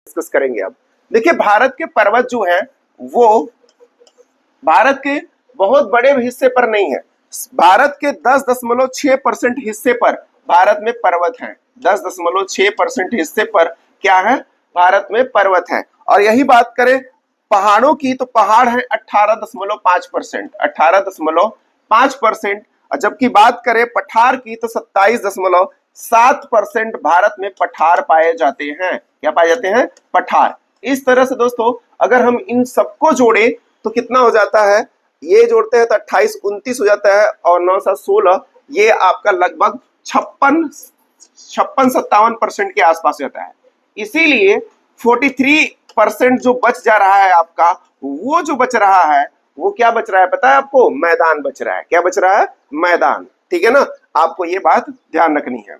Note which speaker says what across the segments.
Speaker 1: Discuss करेंगे। अब देखिए, भारत के पर्वत जो है वो भारत के बहुत बड़े हिस्से पर नहीं है। भारत के 10.6% हिस्से पर भारत में पर्वत है। 10.6% हिस्से पर क्या है? भारत में पर्वत है। और यही बात करें पहाड़ों की तो पहाड़ है 18.5%, 18.5%। जबकि बात करें पठार की तो 27.7% भारत में पठार पाए जाते हैं। क्या पाए जाते हैं? पठार। इस तरह से दोस्तों अगर हम इन सबको जोड़े तो कितना हो जाता है? ये जोड़ते हैं तो 28 29 हो जाता है और 9 7 16, ये आपका लगभग 56-57% के आसपास रहता है। इसीलिए 43% जो बच जा रहा है आपका, वो जो बच रहा है वो क्या बच रहा है पता है आपको? मैदान बच रहा है। क्या बच रहा है? मैदान। ठीक है ना? आपको ये बात ध्यान रखनी है।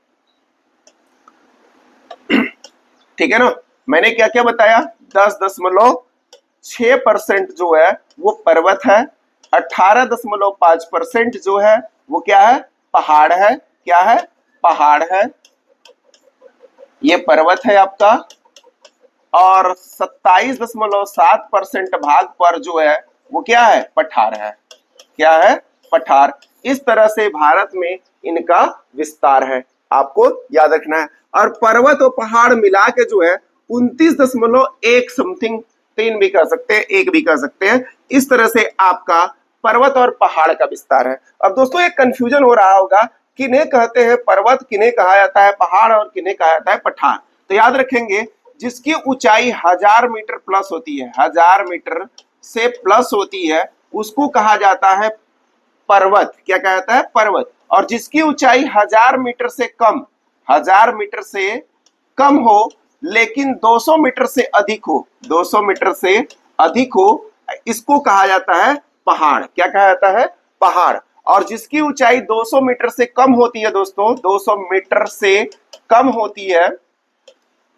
Speaker 1: ठीक है ना? मैंने क्या क्या बताया? 10.6% जो है वो पर्वत है, 18.5% जो है वो क्या है? पहाड़ है। क्या है? पहाड़ है, ये पर्वत है आपका। और 27.7% भाग पर जो है वो क्या है? पठार है। क्या है? पठार। इस तरह से भारत में इनका विस्तार है, आपको याद रखना है। और पर्वत और पहाड़ मिला के जो है 29.1 समथिंग, 3 भी कह सकते हैं, 1 भी कह सकते हैं। इस तरह से आपका पर्वत और पहाड़ का विस्तार है। अब दोस्तों एक कंफ्यूजन हो रहा होगा, किन्हें कहते हैं पर्वत, किन्हें कहा जाता है पहाड़ और किन्हें कहा जाता है पठार। तो याद रखेंगे, जिसकी ऊंचाई 1000 मीटर प्लस होती है, 1000 मीटर से प्लस होती है, उसको कहा जाता है पर्वत। क्या कहा जाता है? पर्वत। और जिसकी ऊंचाई 1000 मीटर से कम, 1000 मीटर से कम हो लेकिन 200 मीटर से अधिक हो, 200 मीटर से अधिक हो, इसको कहा जाता है पहाड़। क्या कहा जाता है? पहाड़। और जिसकी ऊंचाई 200 मीटर से कम होती है दोस्तों, 200 मीटर से कम होती है,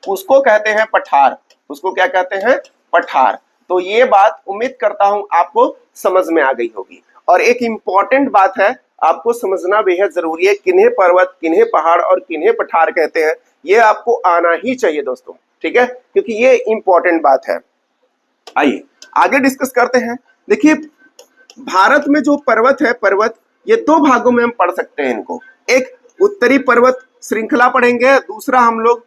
Speaker 1: उसको कहते हैं पठार। उसको क्या कहते हैं? पठार। तो ये बात उम्मीद करता हूं आपको समझ में आ गई होगी। और एक इंपॉर्टेंट बात है, आपको समझना बेहद जरूरी है, किन्हें पर्वत, किन्हें पहाड़ और किन्हें पठार कहते हैं, ये आपको आना ही चाहिए दोस्तों। ठीक है? क्योंकि ये इंपॉर्टेंट बात है। आइए आगे डिस्कस करते हैं। देखिए, भारत में जो पर्वत है, पर्वत ये 2 भागों में हम पढ़ सकते हैं इनको। एक उत्तरी पर्वत श्रृंखला पढ़ेंगे, दूसरा हम लोग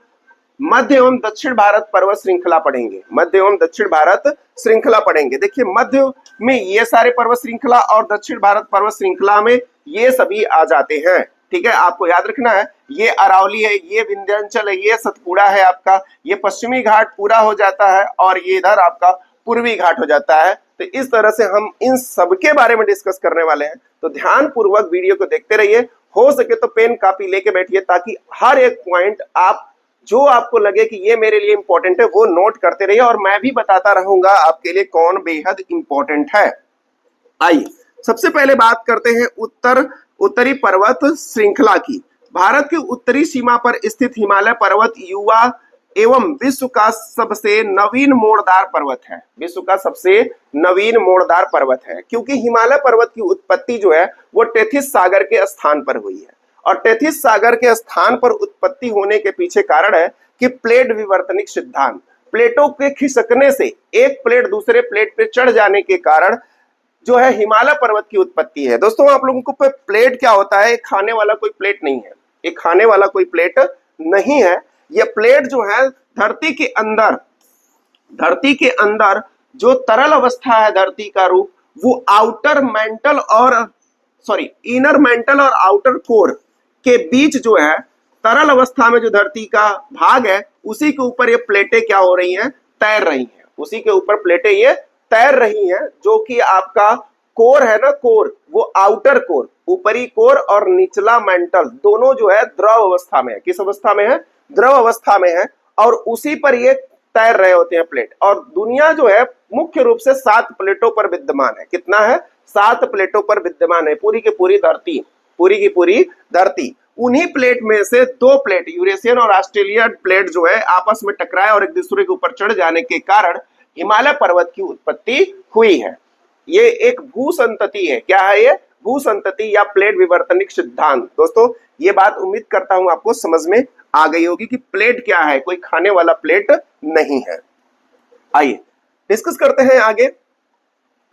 Speaker 1: मध्य एवं दक्षिण भारत पर्वत श्रृंखला पढ़ेंगे। मध्य एवं दक्षिण भारत श्रृंखला पढ़ेंगे। देखिए, मध्य में ये सारे पर्वत श्रृंखला और दक्षिण भारत पर्वत श्रृंखला में ये सभी आ जाते हैं। ठीक है? आपको याद रखना है, ये अरावली है, ये विंध्याचल है, ये सतपुड़ा है आपका, ये पश्चिमी घाट पूरा हो जाता है और ये इधर आपका पूर्वी घाट हो जाता है। तो इस तरह से हम इन सबके बारे में डिस्कस करने वाले हैं। तो ध्यान पूर्वक वीडियो को देखते रहिए। हो सके तो पेन कापी लेके बैठिए, ताकि हर एक पॉइंट आप जो आपको लगे कि ये मेरे लिए इंपॉर्टेंट है वो नोट करते रहिए, और मैं भी बताता रहूंगा आपके लिए कौन बेहद इंपॉर्टेंट है। आइए सबसे पहले बात करते हैं उत्तरी पर्वत श्रृंखला की। भारत की उत्तरी सीमा पर स्थित हिमालय पर्वत युवा एवं विश्व का सबसे नवीन मोड़दार पर्वत है। विश्व का सबसे नवीन मोड़दार पर्वत है, क्योंकि हिमालय पर्वत की उत्पत्ति जो है वो टेथिस सागर के स्थान पर हुई है। और टेथिस सागर के स्थान पर उत्पत्ति होने के पीछे कारण है कि प्लेट विवर्तनिक सिद्धांत, प्लेटों के खिसकने से एक प्लेट दूसरे प्लेट पे चढ़ जाने के कारण जो है हिमालय पर्वत की उत्पत्ति है। दोस्तों आप लोगों को प्लेट क्या होता है? खाने वाला कोई प्लेट नहीं है, एक खाने वाला कोई प्लेट नहीं है। ये प्लेट जो है धरती के अंदर जो तरल अवस्था है धरती का रूप, वो इनर मेंटल और आउटर कोर के बीच जो है तरल अवस्था में जो धरती का भाग है, उसी के ऊपर ये प्लेटें क्या हो रही हैं? तैर रही हैं। उसी के ऊपर प्लेटें ये तैर रही हैं, जो कि आपका कोर है ना, कोर, वो आउटर कोर, ऊपरी कोर और निचला मेंटल दोनों जो है द्रव अवस्था में है। किस अवस्था में है? द्रव अवस्था में है। और उसी पर ये तैर रहे होते हैं प्लेट। और दुनिया जो है मुख्य रूप से 7 प्लेटों पर विद्यमान है। कितना है? 7 प्लेटों पर विद्यमान है। पूरी की पूरी धरती। उन्हीं प्लेट में से 2 प्लेट, यूरेशियन और ऑस्ट्रेलियन प्लेट जो है आपस में टकराए और एक दूसरे के ऊपर चढ़ जाने के कारण हिमालय पर्वत की उत्पत्ति हुई है। ये एक भूसंतति है। क्या है ये? भूसंतति या प्लेट विवर्तनिक सिद्धांत। दोस्तों ये बात उम्मीद करता हूं आपको समझ में आ गई होगी कि प्लेट क्या है, कोई खाने वाला प्लेट नहीं है। आइए डिस्कस करते हैं आगे।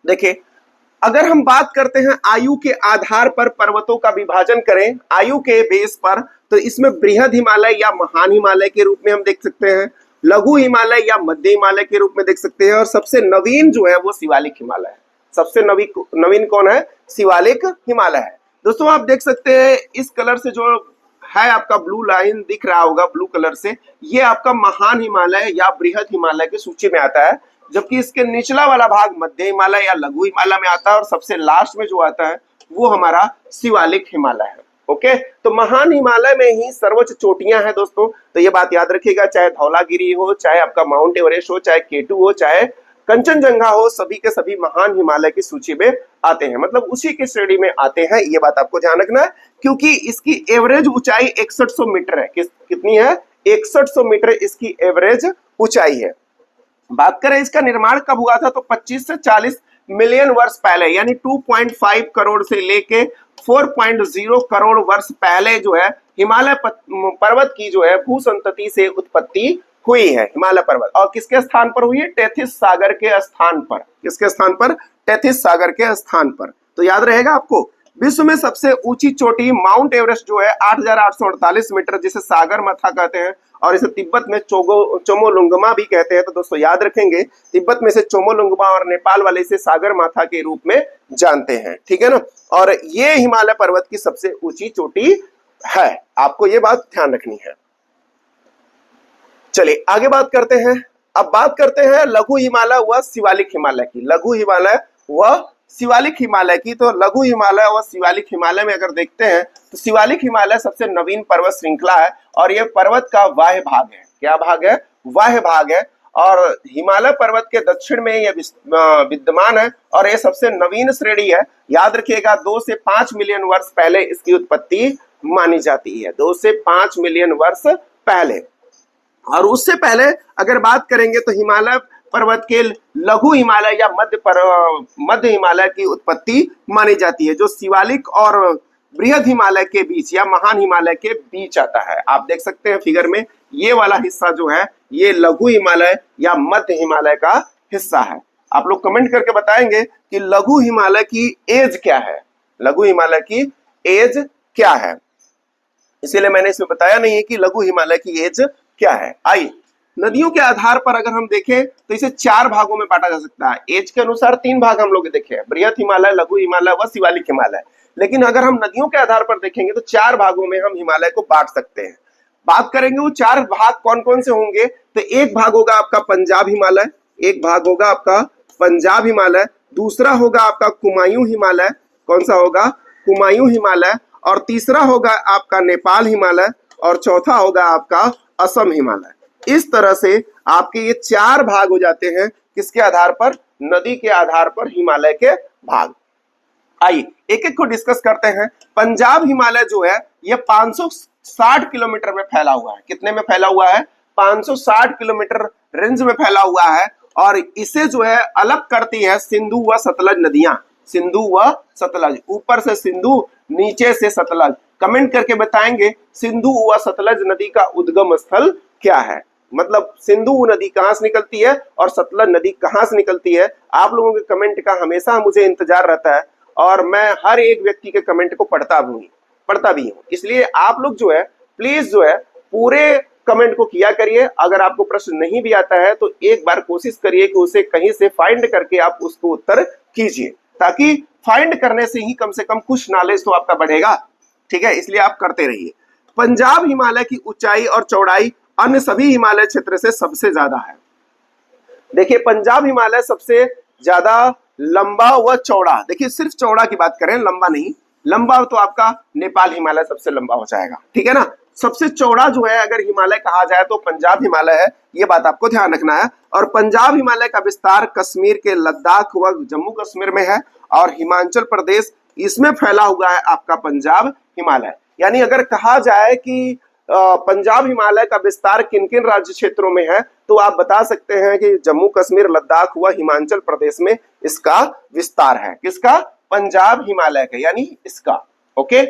Speaker 1: देखिए, अगर हम बात करते हैं आयु के आधार पर पर्वतों का विभाजन करें आयु के बेस पर, तो इसमें बृहद हिमालय या महान हिमालय के रूप में हम देख सकते हैं, लघु हिमालय या मध्य हिमालय के रूप में देख सकते हैं, और सबसे नवीन जो है वो शिवालिक हिमालय है। सबसे नवीन कौन है? शिवालिक हिमालय है। दोस्तों आप देख सकते हैं इस कलर से जो है आपका ब्लू लाइन दिख रहा होगा, ब्लू कलर से, ये आपका महान हिमालय या बृहद हिमालय की सूची में आता है, जबकि इसके निचला वाला भाग मध्य हिमालय या लघु हिमालय में आता है, और सबसे लास्ट में जो आता है वो हमारा शिवालिक हिमालय है। ओके, तो महान हिमालय में ही सर्वोच्च चोटियां हैं दोस्तों, तो ये बात याद रखिएगा, चाहे धौलागिरी हो, चाहे आपका माउंट एवरेस्ट हो, चाहे केटू हो, चाहे कंचनजंगा हो, सभी के सभी महान हिमालय की सूची में आते हैं, मतलब उसी की श्रेणी में आते हैं। ये बात आपको ध्यान रखना है, क्योंकि इसकी एवरेज ऊंचाई 6100 मीटर है। कितनी है? 6100 मीटर इसकी एवरेज ऊंचाई है। बात करें इसका निर्माण कब हुआ था, तो 25 से 40 मिलियन वर्ष पहले, यानी 2.5 करोड़ से लेके 4.0 करोड़ वर्ष पहले जो है हिमालय पर्वत की जो है भूसंतति से उत्पत्ति हुई है हिमालय पर्वत। और किसके स्थान पर हुई है? टेथिस सागर के स्थान पर। किसके स्थान पर? टेथिस सागर के स्थान पर। तो याद रहेगा आपको। विश्व में सबसे ऊंची चोटी माउंट एवरेस्ट जो है 8,848 मीटर, जिसे सागर माथा कहते हैं, और इसे तिब्बत में चोमोलुंगमा भी कहते हैं। तो दोस्तों याद रखेंगे, तिब्बत में से चोमोलुंगमा और नेपाल वाले इसे सागर माथा के रूप में जानते हैं, ठीक है ना। और ये हिमालय पर्वत की सबसे ऊंची चोटी है, आपको ये बात ध्यान रखनी है। चलिए आगे बात करते हैं। अब बात करते हैं लघु हिमालय व शिवालिक हिमालय की। लघु हिमालय व शिवालिक हिमालय की। तो लघु हिमालय व शिवालिक हिमालय में अगर देखते हैं तो शिवालिक हिमालय सबसे नवीन पर्वत श्रृंखला है, और यह पर्वत का बाह्य भाग है। क्या भाग है? बाह्य भाग है, और हिमालय पर्वत के दक्षिण में यह विद्यमान है, और यह सबसे नवीन श्रेणी है। याद रखिएगा, 2 से 5 मिलियन वर्ष पहले इसकी उत्पत्ति मानी जाती है। 2 से 5 मिलियन वर्ष पहले। और उससे पहले अगर बात करेंगे तो हिमालय पर्वत के लघु हिमालय या मध्य हिमालय की उत्पत्ति मानी जाती है, जो शिवालिक और बृहद हिमालय के बीच या महान हिमालय के बीच आता है। आप देख सकते हैं फिगर में, ये वाला हिस्सा जो है ये लघु हिमालय या मध्य हिमालय का हिस्सा है। आप लोग कमेंट करके बताएंगे कि लघु हिमालय की एज क्या है। लघु हिमालय की एज क्या है, इसीलिए मैंने इसमें बताया नहीं है कि लघु हिमालय की एज क्या है। आइए, नदियों के आधार पर अगर हम देखें तो इसे 4 भागों में बांटा जा सकता है। एज के अनुसार 3 भाग हम लोग देखे हैं, बृहद हिमालय, लघु हिमालय व शिवालिक हिमालय। लेकिन अगर हम नदियों के आधार पर देखेंगे तो 4 भागों में हम हिमालय को बांट सकते हैं। बात करेंगे वो 4 भाग कौन कौन से होंगे, तो एक भाग होगा आपका पंजाब हिमालय, एक भाग होगा आपका पंजाब हिमालय, दूसरा होगा आपका कुमायूं हिमालय, कौन सा होगा? कुमायूं हिमालय, और तीसरा होगा आपका नेपाल हिमालय, और चौथा होगा आपका असम हिमालय। इस तरह से आपके ये 4 भाग हो जाते हैं, किसके आधार पर? नदी के आधार पर हिमालय के भाग। आइए एक एक को डिस्कस करते हैं। पंजाब हिमालय जो है ये 560 किलोमीटर में फैला हुआ है। कितने में फैला हुआ है? 560 किलोमीटर रेंज में फैला हुआ है, और इसे जो है अलग करती है सिंधु व सतलज नदियां। सिंधु व सतलज, ऊपर से सिंधु, नीचे से सतलज। कमेंट करके बताएंगे सिंधु व सतलज नदी का उद्गम स्थल क्या है, मतलब सिंधु नदी कहां से निकलती है और सतलज नदी कहां से निकलती है। आप लोगों के कमेंट का हमेशा मुझे इंतजार रहता है, और मैं हर एक व्यक्ति के कमेंट को पढ़ता भी हूँ। इसलिए आप लोग जो है प्लीज जो है पूरे कमेंट को किया करिए। अगर आपको प्रश्न नहीं भी आता है तो एक बार कोशिश करिए कि उसे कहीं से फाइंड करके आप उसको उत्तर कीजिए, ताकि फाइंड करने से ही कम से कम कुछ नॉलेज तो आपका बढ़ेगा, ठीक है। इसलिए आप करते रहिए। पंजाब हिमालय की ऊंचाई और चौड़ाई अन्य सभी हिमालय क्षेत्र से सबसे ज्यादा है। देखिए पंजाब हिमालय सबसे ज्यादा लंबा व चौड़ा, देखिए सिर्फ चौड़ा की बात करें, लंबा नहीं, लंबा तो आपका नेपाल हिमालय सबसे लंबा हो जाएगा, ठीक है ना। सबसे चौड़ा जो है अगर हिमालय कहा जाए तो पंजाब हिमालय है, ये बात आपको ध्यान रखना है। और पंजाब हिमालय का विस्तार कश्मीर के लद्दाख व जम्मू कश्मीर में है, और हिमाचल प्रदेश इसमें फैला हुआ है आपका पंजाब हिमालय। यानी अगर कहा जाए कि पंजाब हिमालय का विस्तार किन किन राज्य क्षेत्रों में है, तो आप बता सकते हैं कि जम्मू कश्मीर, लद्दाख व हिमाचल प्रदेश में इसका विस्तार है। किसका? पंजाब हिमालय का, यानी इसका। ओके,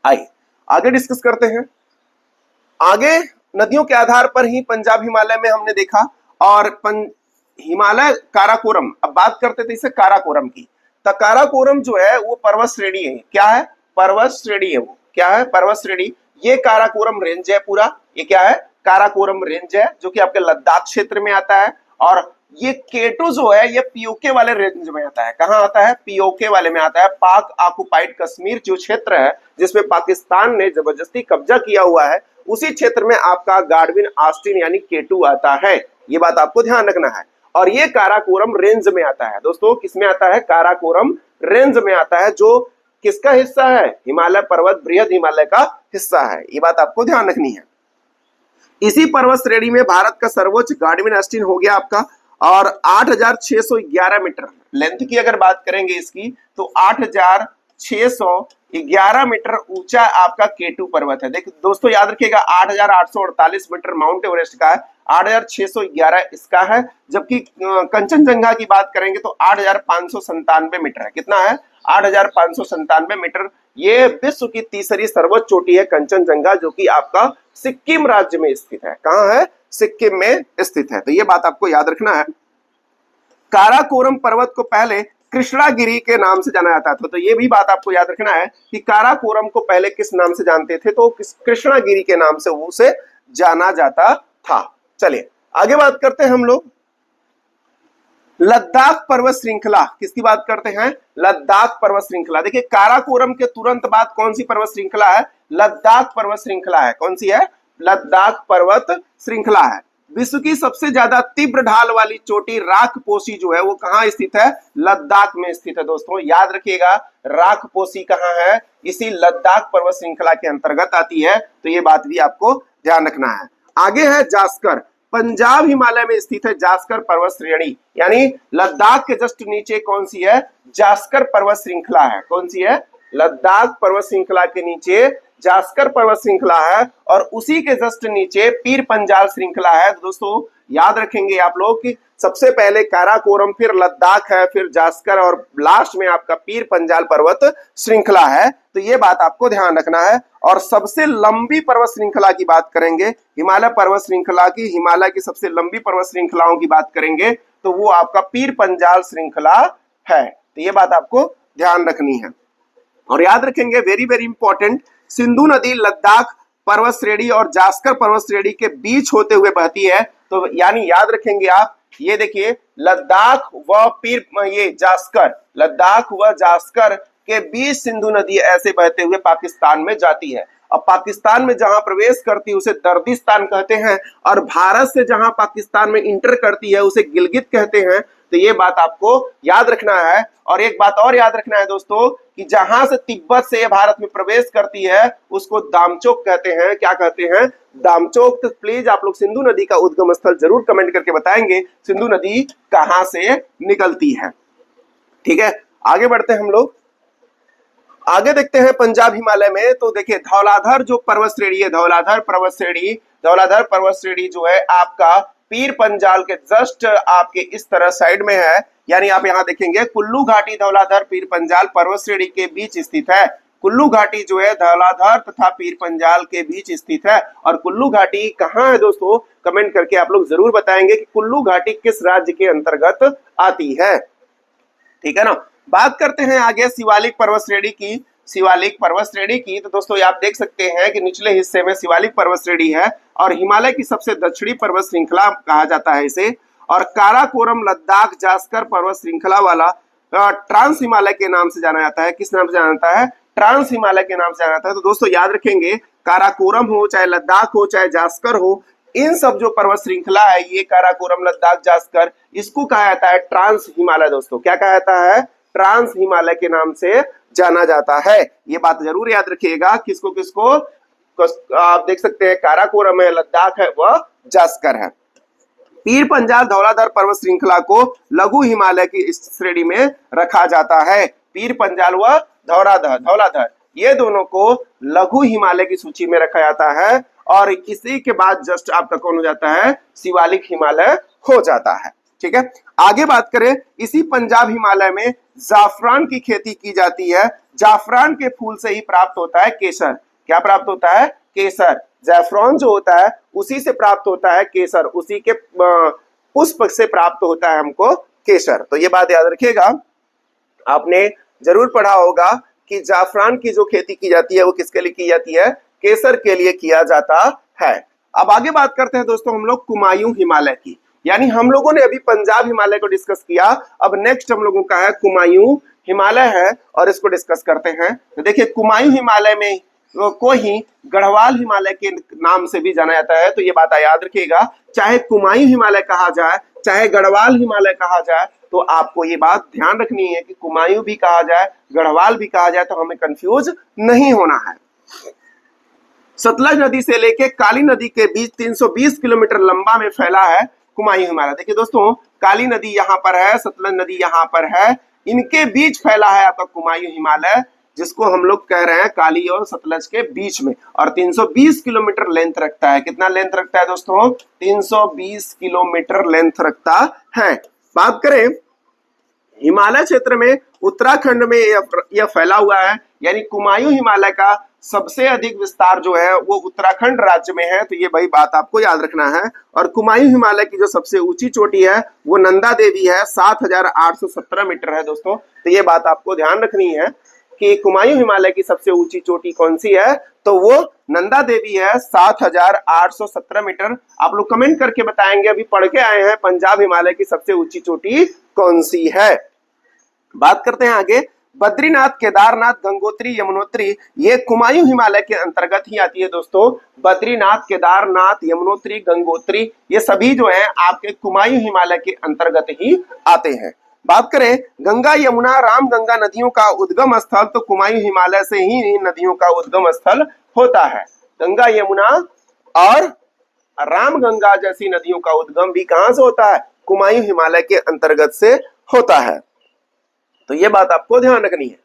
Speaker 1: आइए आगे डिस्कस करते हैं। आगे नदियों के आधार पर ही पंजाब हिमालय में हमने देखा। और हिमालय काराकोरम, अब बात करते थे इसे काराकोरम की। तो काराकोरम जो है वो पर्वत श्रेणी है। क्या है? पर्वत श्रेणी है। वो क्या है? पर्वत श्रेणी। ये काराकोरम रेंज है पूरा। ये क्या है? काराकोरम रेंज है, जो कि आपके लद्दाख क्षेत्र में आता है। और ये केटू जो है ये पीओके वाले रेंज में आता है। कहाँ आता है? पीओके वाले में आता है। पाक ऑक्युपाइड कश्मीर जो क्षेत्र है, जिसमें पाकिस्तान ने जबरदस्ती कब्जा किया हुआ है, उसी क्षेत्र में आपका गाडविन ऑस्टिन यानी केटू आता है। ये बात आपको ध्यान रखना है। और ये काराकोरम रेंज में आता है दोस्तों। किसमें आता है? काराकोरम रेंज में आता है, जो किसका हिस्सा है? हिमालय पर्वत, बृहद हिमालय का हिस्सा है। ये बात आपको ध्यान रखनी है। इसी पर्वत श्रेणी में भारत का सर्वोच्च गाडविन ऑस्टिन हो गया आपका, और 8,611 मीटर लेंथ की अगर बात करेंगे इसकी, तो 8,611 मीटर ऊंचा आपका केटू पर्वत है। देखिए दोस्तों याद रखिएगा, 8,848 मीटर माउंट एवरेस्ट का है, 8,611 इसका है। जबकि कंचनजंगा की बात करेंगे तो 8,597 मीटर है। कितना है? 8,597 मीटर। ये विश्व की तीसरी सर्वोच्च चोटी है कंचनजंगा, जो कि आपका सिक्किम राज्य में स्थित है। कहां है? सिक्किम में स्थित है। तो ये बात आपको याद रखना है। काराकोरम पर्वत को पहले कृष्णागिरी के नाम से जाना जाता था। तो ये भी बात आपको याद रखना है कि काराकोरम को पहले किस नाम से जानते थे? तो कृष्णागिरी के नाम से उसे जाना जाता था। चलिए आगे बात करते हैं हम लोग लद्दाख पर्वत श्रृंखला। किसकी बात करते हैं? लद्दाख पर्वत श्रृंखला। देखिए काराकोरम के तुरंत बाद कौन सी पर्वत श्रृंखला है? लद्दाख पर्वत श्रृंखला है। कौन सी है? लद्दाख पर्वत श्रृंखला है। विश्व की सबसे ज्यादा तीव्र ढाल वाली चोटी राखपोशी जो है वो कहाँ स्थित है? लद्दाख में स्थित है दोस्तों। याद रखिएगा, राखपोशी कहाँ है? इसी लद्दाख पर्वत श्रृंखला के अंतर्गत आती है। तो ये बात भी आपको ध्यान रखना है। आगे है जास्कर, पंजाब हिमालय में स्थित है जास्कर पर्वत श्रेणी। यानी लद्दाख के जस्ट नीचे कौन सी है? जास्कर पर्वत श्रृंखला है। कौन सी है? लद्दाख पर्वत श्रृंखला के नीचे जास्कर पर्वत श्रृंखला है, और उसी के जस्ट नीचे पीर पंजाल श्रृंखला है। दोस्तों याद रखेंगे आप लोग कि सबसे पहले काराकोरम, फिर लद्दाख है, फिर जास्कर, और लास्ट में आपका पीर पंजाल पर्वत श्रृंखला है। तो ये बात आपको ध्यान रखना है। और सबसे लंबी पर्वत श्रृंखला की बात करेंगे, हिमालय पर्वत श्रृंखला की, हिमालय की सबसे लंबी पर्वत श्रृंखलाओं की बात करेंगे, तो वो आपका पीर पंजाल श्रृंखला है। तो ये बात आपको ध्यान रखनी है। और याद रखेंगे, वेरी वेरी इंपॉर्टेंट, सिंधु नदी लद्दाख पर्वत श्रेणी और जास्कर पर्वत श्रेणी के बीच होते हुए बहती है। तो यानी याद रखेंगे आप, ये देखिए लद्दाख व पीर ये जास्कर, लद्दाख व जास्कर के बीच सिंधु नदी ऐसे बहते हुए पाकिस्तान में जाती है। अब पाकिस्तान में जहां प्रवेश करती है उसे दर्दिस्तान कहते हैं, और भारत से जहां पाकिस्तान में इंटर करती है उसे गिलगित कहते हैं। तो ये बात आपको याद रखना है। और एक बात और याद रखना है दोस्तों, कि जहां से तिब्बत से भारत में प्रवेश करती है उसको दामचोक कहते हैं। क्या कहते हैं? दामचोक। तो प्लीज आप लोग सिंधु नदी का उद्गम स्थल जरूर कमेंट करके बताएंगे, सिंधु नदी कहां से निकलती है। ठीक है, आगे बढ़ते हैं हम लोग। आगे देखते हैं पंजाब हिमालय में। तो देखिए धौलाधर जो पर्वत श्रेणी है, धौलाधर पर्वत श्रेणी, धौलाधर पर्वत श्रेणी जो है आपका पीर पंजाल के जस्ट आपके इस तरह साइड में है। यानी आप यहाँ देखेंगे कुल्लू घाटी धौलाधर पीर पंजाल पर्वत श्रेणी के बीच स्थित है। कुल्लू घाटी जो है धौलाधर तथा पीर पंजाल के बीच स्थित है। और कुल्लू घाटी कहाँ है दोस्तों? कमेंट करके आप लोग जरूर बताएंगे कि कुल्लू घाटी किस राज्य के अंतर्गत आती है। ठीक है ना। बात करते हैं आगे शिवालिक पर्वत श्रेणी की। शिवालिक पर्वत श्रेणी की, तो दोस्तों आप देख सकते हैं कि निचले हिस्से में शिवालिक पर्वत श्रेणी है, और हिमालय की सबसे दक्षिणी पर्वत श्रृंखला कहा जाता है इसे। और काराकोरम लद्दाख जास्कर पर्वत श्रृंखला वाला ट्रांस हिमालय के नाम से जाना जाता है। किस नाम से जाना जाता है? ट्रांस हिमालय के नाम से जाना जाता है। तो दोस्तों याद रखेंगे, काराकोरम हो, चाहे लद्दाख हो, चाहे जास्कर हो, इन सब जो पर्वत श्रृंखला है, ये काराकोरम लद्दाख जास्कर, इसको कहा जाता है ट्रांस हिमालय। दोस्तों क्या कहा जाता है? ट्रांस हिमालय के नाम से जाना जाता है। ये बात जरूर याद रखिएगा। किसको किसको आप देख सकते हैं, काराकोरम है, लद्दाख है, वह जास्कर है। पीर पंजाल धौलाधर पर्वत श्रृंखला को लघु हिमालय की श्रेणी में रखा जाता है। पीर पंजाल व धौलाधर ये दोनों को लघु हिमालय की सूची में रखा जाता है। और इसी के बाद जस्ट आपका कौन हो जाता है? शिवालिक हिमालय हो जाता है। ठीक है, आगे बात करें, इसी पंजाब हिमालय में जाफरान की खेती की जाती है। जाफरान के फूल से ही प्राप्त होता है केसर। क्या प्राप्त होता है? केसर। जैफरॉन जो होता है उसी से प्राप्त होता है केसर, उसी के पुष्प से प्राप्त होता है हमको केसर। तो ये बात याद रखिएगा। आपने जरूर पढ़ा होगा कि जाफरान की जो खेती की जाती है वो किसके लिए की जाती है? केसर के लिए किया जाता है। अब आगे बात करते हैं दोस्तों हम लोग कुमायूं हिमालय की। यानी हम लोगों ने अभी पंजाब हिमालय को डिस्कस किया, अब नेक्स्ट हम लोगों का है कुमायूं हिमालय है और इसको डिस्कस करते हैं। तो देखिए कुमायूं हिमालय में को ही गढ़वाल हिमालय के नाम से भी जाना जाता है। तो ये बात याद रखिएगा, चाहे कुमायूं हिमालय कहा जाए चाहे गढ़वाल हिमालय कहा जाए, तो आपको ये बात ध्यान रखनी है कि कुमायूं भी कहा जाए गढ़वाल भी कहा जाए तो हमें कंफ्यूज नहीं होना है। सतलज नदी से लेके काली नदी के बीच 320 किलोमीटर लंबा में फैला है कुमायूं हिमालय। देखिए दोस्तों, काली नदी यहाँ पर है, सतलज नदी यहाँ पर है, इनके बीच फैला है आपका कुमायूं हिमालय, जिसको हम लोग कह रहे हैं काली और सतलज के बीच में, और 320 किलोमीटर लेंथ रखता है। कितना लेंथ रखता है दोस्तों? 320 किलोमीटर लेंथ रखता है। बात करें हिमालय क्षेत्र में, उत्तराखंड में यह फैला हुआ है, यानी कुमायूं हिमालय का सबसे अधिक विस्तार जो है वो उत्तराखंड राज्य में है। तो ये भाई बात आपको याद रखना है। और कुमायूं हिमालय की जो सबसे ऊंची चोटी है वो नंदा देवी है, 7,817 मीटर है दोस्तों। तो ये बात आपको ध्यान रखनी है कि कुमायूं हिमालय की सबसे ऊंची चोटी कौन सी है, तो वो नंदा देवी है, 7,817 मीटर। आप लोग कमेंट करके बताएंगे, अभी पढ़ के आए हैं पंजाब हिमालय की सबसे ऊंची चोटी कौन सी है। बात करते हैं आगे, बद्रीनाथ, केदारनाथ, गंगोत्री, यमुनोत्री, ये कुमायूं हिमालय के अंतर्गत ही आती है दोस्तों। बद्रीनाथ, केदारनाथ, यमुनोत्री, गंगोत्री, ये सभी जो है आपके कुमायूं हिमालय के अंतर्गत ही आते हैं। बात करें गंगा, यमुना, रामगंगा नदियों का उद्गम स्थल, तो कुमायूं हिमालय से ही नदियों का उद्गम स्थल होता है। गंगा, यमुना और रामगंगा जैसी नदियों का उद्गम भी कहां से होता है? कुमायूं हिमालय के अंतर्गत से होता है। तो ये बात आपको ध्यान रखनी है।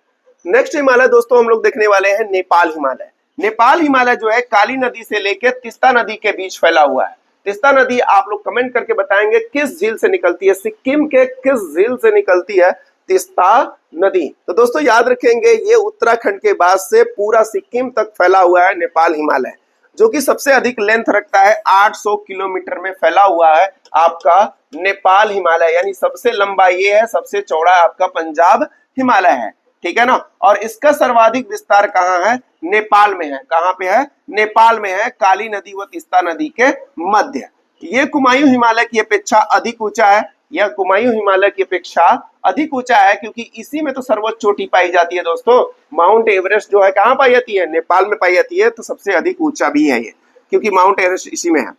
Speaker 1: नेक्स्ट हिमालय दोस्तों हम लोग देखने वाले हैं नेपाल हिमालय। नेपाल हिमालय जो है काली नदी से लेकर तीस्ता नदी के बीच फैला हुआ है। तीस्ता नदी आप लोग कमेंट करके बताएंगे किस झील से निकलती है? सिक्किम के किस झील से निकलती है तीस्ता नदी? तो दोस्तों याद रखेंगे, ये उत्तराखंड के बाद से पूरा सिक्किम तक फैला हुआ है नेपाल हिमालय, जो कि सबसे अधिक लेंथ रखता है, 800 किलोमीटर में फैला हुआ है आपका नेपाल हिमालय। यानी सबसे लंबा ये है, सबसे चौड़ा आपका पंजाब हिमालय है, ठीक है ना। और इसका सर्वाधिक विस्तार कहाँ है? नेपाल में है। कहाँ पे है? नेपाल में है, काली नदी व तीस्ता नदी के मध्य। ये कुमायूं हिमालय की अपेक्षा अधिक ऊंचा है, यह कुमायूं हिमालय की अपेक्षा अधिक ऊंचा है, क्योंकि इसी में तो सर्वोच्च चोटी पाई जाती है दोस्तों। माउंट एवरेस्ट जो है कहाँ पाई जाती है? नेपाल में पाई जाती है। तो सबसे अधिक ऊंचा भी है ये, क्योंकि माउंट एवरेस्ट इसी में है।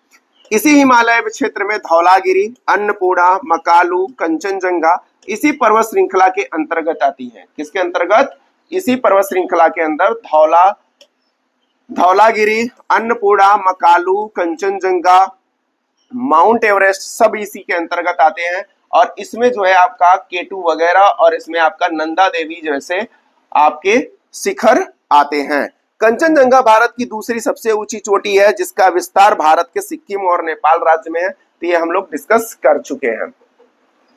Speaker 1: इसी हिमालय क्षेत्र में धौलागिरी, अन्नपूर्णा, मकालू, कंचनजंगा इसी पर्वत श्रृंखला के अंतर्गत आती है। किसके अंतर्गत? इसी पर्वत श्रृंखला के अंदर धौलागिरी, अन्नपूर्णा, मकालू, कंचनजंगा, माउंट एवरेस्ट सब इसी के अंतर्गत आते हैं। और इसमें जो है आपका केटू वगैरह और इसमें आपका नंदा देवी जैसे आपके शिखर आते हैं। कंचनजंगा भारत की दूसरी सबसे ऊंची चोटी है, जिसका विस्तार भारत के सिक्किम और नेपाल राज्य में है। तो ये हम लोग डिस्कस कर चुके हैं।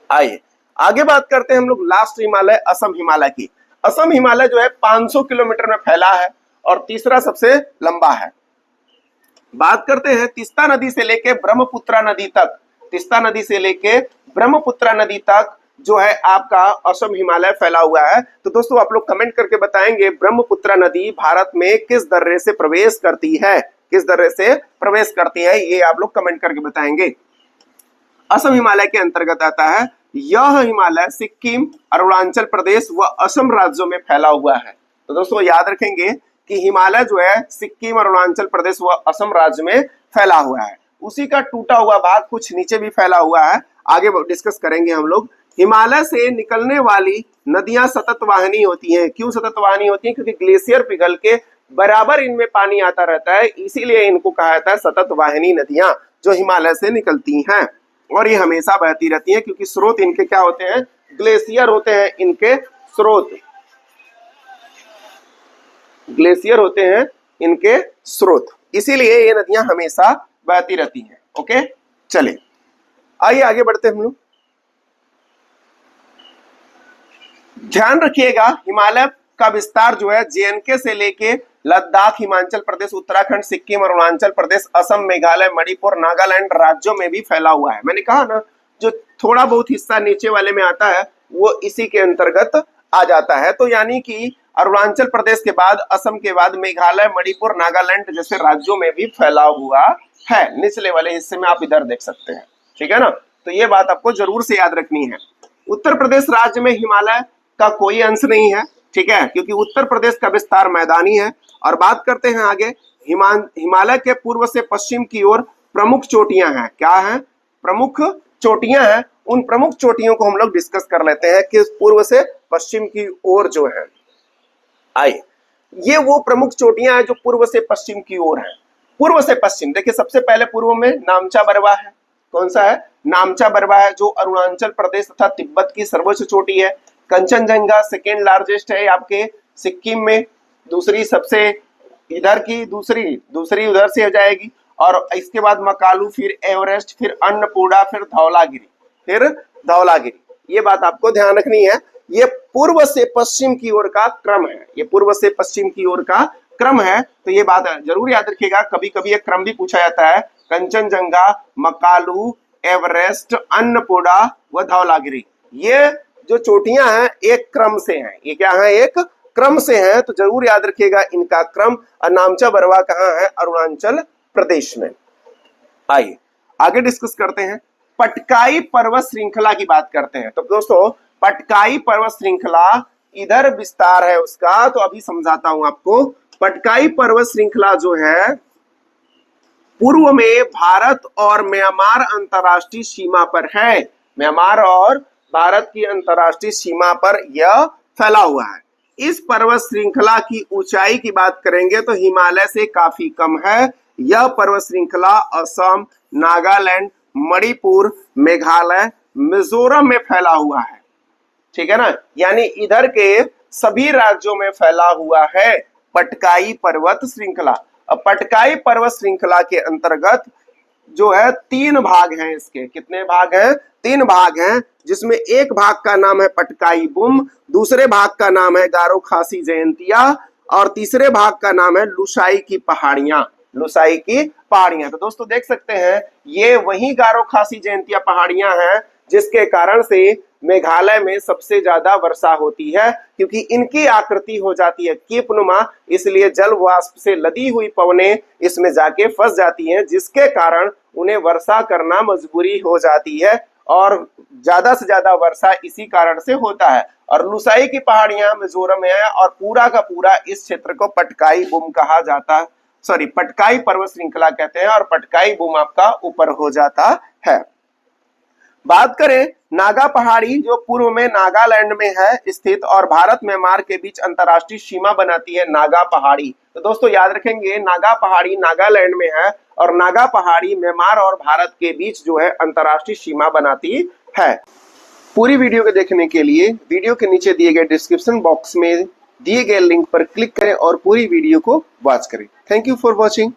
Speaker 1: आइए आगे बात करते हैं हम लोग लास्ट हिमालय, असम हिमालय की। असम हिमालय जो है 500 किलोमीटर में फैला है और तीसरा सबसे लंबा है। बात करते हैं तीस्ता नदी से लेके ब्रह्मपुत्रा नदी तक, तीस्ता नदी से लेके ब्रह्मपुत्रा नदी तक जो है आपका असम हिमालय फैला हुआ है। तो दोस्तों आप लोग कमेंट करके बताएंगे ब्रह्मपुत्रा नदी भारत में किस दर्रे से प्रवेश करती है? किस दर्रे से प्रवेश करती है, ये आप लोग कमेंट करके बताएंगे। असम हिमालय के अंतर्गत आता है। यह हिमालय सिक्किम, अरुणाचल प्रदेश व असम राज्यों में फैला हुआ है। तो दोस्तों याद रखेंगे कि हिमालय जो है सिक्किम, अरुणाचल प्रदेश व असम राज्य में फैला हुआ है। उसी का टूटा हुआ भाग कुछ नीचे भी फैला हुआ है, आगे डिस्कस करेंगे हम लोग। हिमालय से निकलने वाली नदियां सतत वाहिनी होती हैं। क्यों सतत वाहिनी होती हैं? क्योंकि ग्लेशियर पिघल के बराबर इनमें पानी आता रहता है, इसीलिए इनको कहा जाता है सतत वाहिनी नदियां, जो हिमालय से निकलती हैं और ये हमेशा बहती रहती हैं, क्योंकि स्रोत इनके क्या होते हैं? ग्लेशियर होते हैं इनके स्रोत, ग्लेशियर होते हैं इनके स्रोत, इसीलिए ये नदियां हमेशा बहती रहती हैं। ओके, चलिए आइए आगे बढ़ते हैं हम लोग। ध्यान रखिएगा हिमालय का विस्तार जो है जेएनके से लेके लद्दाख, हिमाचल प्रदेश, उत्तराखंड, सिक्किम, अरुणाचल प्रदेश, असम, मेघालय, मणिपुर, नागालैंड राज्यों में भी फैला हुआ है। मैंने कहा ना, जो थोड़ा बहुत हिस्सा नीचे वाले में आता है वो इसी के अंतर्गत आ जाता है। तो यानी कि अरुणाचल प्रदेश के बाद, असम के बाद मेघालय, मणिपुर, नागालैंड जैसे राज्यों में भी फैला हुआ है। निचले वाले हिस्से में आप इधर देख सकते हैं, ठीक है ना। तो ये बात आपको जरूर से याद रखनी है। उत्तर प्रदेश राज्य में हिमालय का कोई अंश नहीं है, ठीक है, क्योंकि उत्तर प्रदेश का विस्तार मैदानी है। और बात करते हैं आगे, हिमालय के पूर्व से पश्चिम की ओर प्रमुख चोटियां हैं। क्या है? प्रमुख चोटियां हैं। उन प्रमुख चोटियों को हम लोग डिस्कस कर लेते हैं कि पूर्व से पश्चिम की ओर जो है, आइए, ये वो प्रमुख चोटियां हैं जो पूर्व से पश्चिम की ओर हैं। पूर्व से पश्चिम, देखिए सबसे पहले पूर्व में नामचा बरवा है। कौन सा है? नामचा बरवा है, जो अरुणाचल प्रदेश तथा तिब्बत की सर्वोच्च चोटी है। कंचनजंगा सेकेंड लार्जेस्ट है आपके सिक्किम में, दूसरी सबसे इधर की दूसरी उधर से हो जाएगी। और इसके बाद मकालू, फिर एवरेस्ट, फिर अन्नपूर्णा, फिर धौलागिरी। ये बात आपको ध्यान रखनी है। ये पूर्व से पश्चिम की ओर का क्रम है, ये पूर्व से पश्चिम की ओर का क्रम है। तो ये बात जरूर याद रखिएगा, कभी कभी ये क्रम भी पूछा जाता है। कंचनजंगा, मकालू, एवरेस्ट, अन्नपूर्णा व धौलागिरी, ये जो चोटियां हैं एक क्रम से हैं। ये क्या है? एक क्रम से हैं। तो जरूर याद रखिएगा इनका क्रम। और नामचा बरवा कहाँ है? अरुणाचल प्रदेश में। आइए आगे डिस्कस करते हैं, पटकाई पर्वत श्रृंखला की बात करते हैं। तो दोस्तों, पटकाई पर्वत श्रृंखला इधर विस्तार है उसका, तो अभी समझाता हूं आपको। पटकाई पर्वत श्रृंखला जो है पूर्व में भारत और म्यांमार अंतर्राष्ट्रीय सीमा पर है। म्यांमार और भारत की अंतर्राष्ट्रीय सीमा पर यह फैला हुआ है। इस पर्वत श्रृंखला की ऊंचाई की बात करेंगे तो हिमालय से काफी कम है। यह पर्वत श्रृंखला असम, नागालैंड, मणिपुर, मेघालय, मिजोरम में फैला हुआ है, ठीक है ना। यानी इधर के सभी राज्यों में फैला हुआ है पटकाई पर्वत श्रृंखला। अब पटकाई पर्वत श्रृंखला के अंतर्गत जो है 3 भाग हैं इसके। कितने भाग हैं? 3 भाग हैं, जिसमें एक भाग का नाम है पटकाई बुम, दूसरे भाग का नाम है गारो खासी जयंतिया, और तीसरे भाग का नाम है लुसाई की पहाड़ियां। लुसाई की पहाड़ियां। तो दोस्तों देख सकते हैं, ये वही गारो खासी जयंतिया पहाड़ियां हैं जिसके कारण से मेघालय में सबसे ज्यादा वर्षा होती है, क्योंकि इनकी आकृति हो जाती है कीपनुमा, इसलिए जल वाष्प से लदी हुई पवनें इसमें जाके फंस जाती हैं, जिसके कारण उन्हें वर्षा करना मजबूरी हो जाती है। और ज्यादा से ज्यादा वर्षा इसी कारण से होता है। और लुसाई की पहाड़ियां मिजोरम में है, और पूरा का पूरा इस क्षेत्र को पटकाई बुम कहा जाता है, सॉरी पटकाई पर्वत श्रृंखला कहते हैं। और पटकाई बुम आपका ऊपर हो जाता है। बात करें नागा पहाड़ी, जो पूर्व में नागालैंड में है स्थित और भारत म्यांमार के बीच अंतर्राष्ट्रीय सीमा बनाती है नागा पहाड़ी। तो दोस्तों याद रखेंगे, नागा पहाड़ी नागालैंड में है और नागा पहाड़ी म्यांमार और भारत के बीच जो है अंतर्राष्ट्रीय सीमा बनाती है। पूरी वीडियो को देखने के लिए वीडियो के नीचे दिए गए डिस्क्रिप्शन बॉक्स में दिए गए लिंक पर क्लिक करें और पूरी वीडियो को वॉच करें। Thank you for watching.